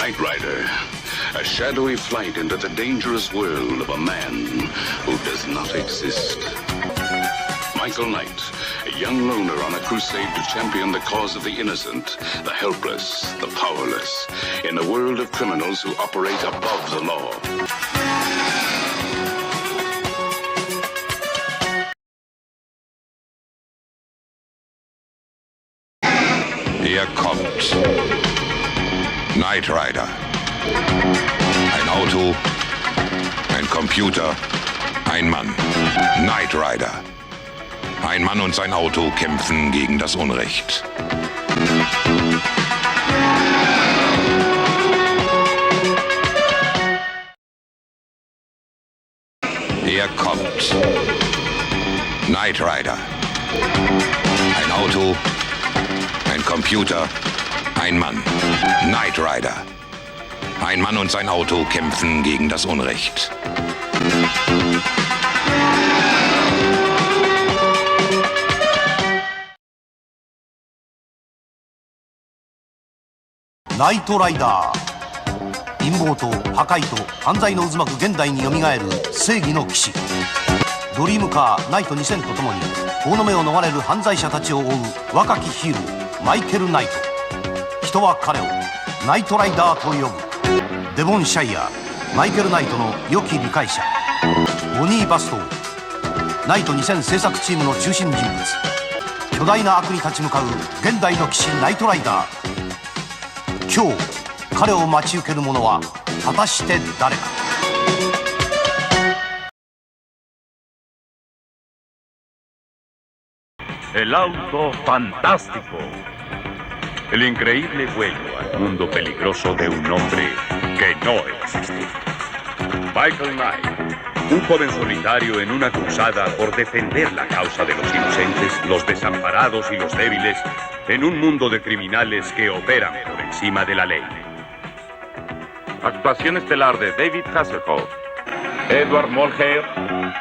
Knight Rider, a shadowy flight into the dangerous world of a man who does not exist. Michael Knight, a young loner on a crusade to champion the cause of the innocent, the helpless, the powerless, in a world of criminals who operate above the law. Hier kommt Knight Rider. Ein Auto, ein Computer, ein Mann. Knight Rider. Ein Mann und sein Auto kämpfen gegen das Unrecht. Hier kommt Knight Rider. Ein Auto, ein Computer, ein Mann. Knight Rider. Ein Mann und sein Auto kämpfen gegen das Unrecht.ナイトライダー。陰謀と破壊と犯罪の渦巻く現代によみがえる正義の騎士。ドリームカーナイト2000とともに法の目を逃れる犯罪者たちを追う若きヒーローマイケル・ナイト。人は彼をナイトライダーと呼ぶ。デボン・シャイヤー、マイケル・ナイトの良き理解者。ボニー・バストー、ナイト2000制作チームの中心人物。巨大な悪に立ち向かう現代の騎士ナイトライダー。今日彼を待ち受ける者は果たして誰か。El auto fantástico. El increíble vuelo al mundo peligroso de un hombre que no existe. Michael Knight, un joven solitario en una cruzada por defender la causa de los inocentes, los desamparados y los débiles, en un mundo de criminales que operan por encima de la ley. Actuación estelar de David Hasselhoff, Edward Mulhern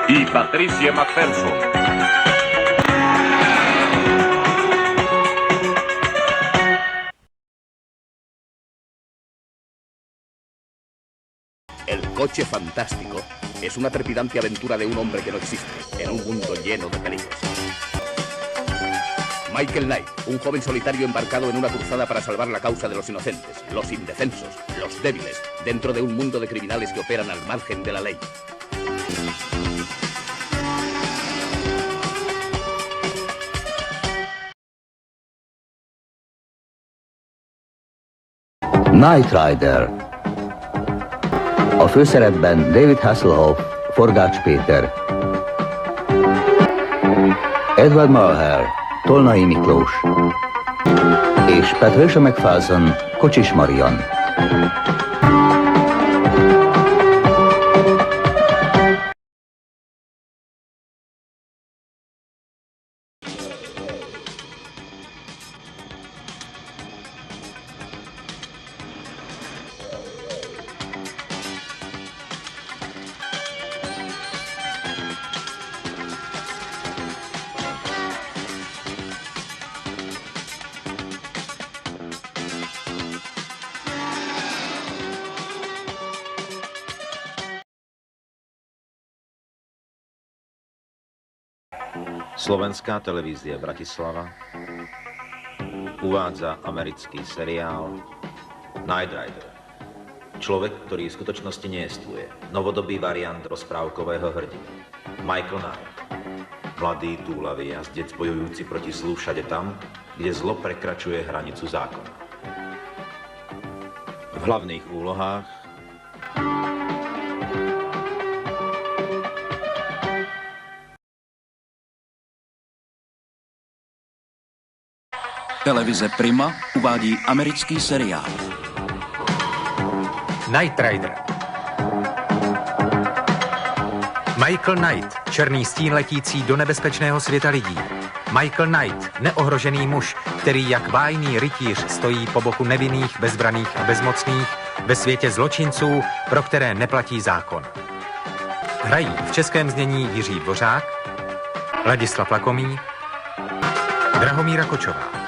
y Patricia McPherson. El coche fantástico es una trepidante aventura de un hombre que no existe, en un mundo lleno de peligros. Michael Knight, un joven solitario embarcado en una cruzada para salvar la causa de los inocentes, los indefensos, los débiles, dentro de un mundo de criminales que operan al margen de la ley. Knight Rider. A főszerepben David Hasselhoff, Forgács Péter, Edward Mulhern, Tolnai Miklós és Patricia McPherson, Kocsis Marian. Slovenská televízie Bratislava uvádza americký seriál Knight Rider. Človek, ktorý v skutočnosti nejestvuje. Novodobý variant rozprávkového hrdinu. Michael Knight. Mladý, túlavý jazdec bojujúci proti zlu všade tam, kde zlo prekračuje hranicu zákona. V hlavných úlohách Televize Prima uvádí americký seriál Knight Rider. Michael Knight, černý stín letící do nebezpečného světa lidí. Michael Knight, neohrožený muž, který jak bájný rytíř stojí po boku nevinných, bezbraných a bezmocných ve světě zločinců, pro které neplatí zákon. Hrají v českém znění Jiří Dvořák, Ladislav Lakomý, Drahomíra Kočová.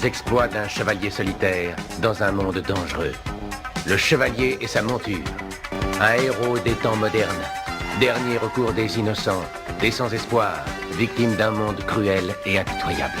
Les exploits d'un chevalier solitaire dans un monde dangereux. Le chevalier et sa monture. Un héros des temps modernes. Dernier recours des innocents, des sans espoir, victimes d'un monde cruel et impitoyable.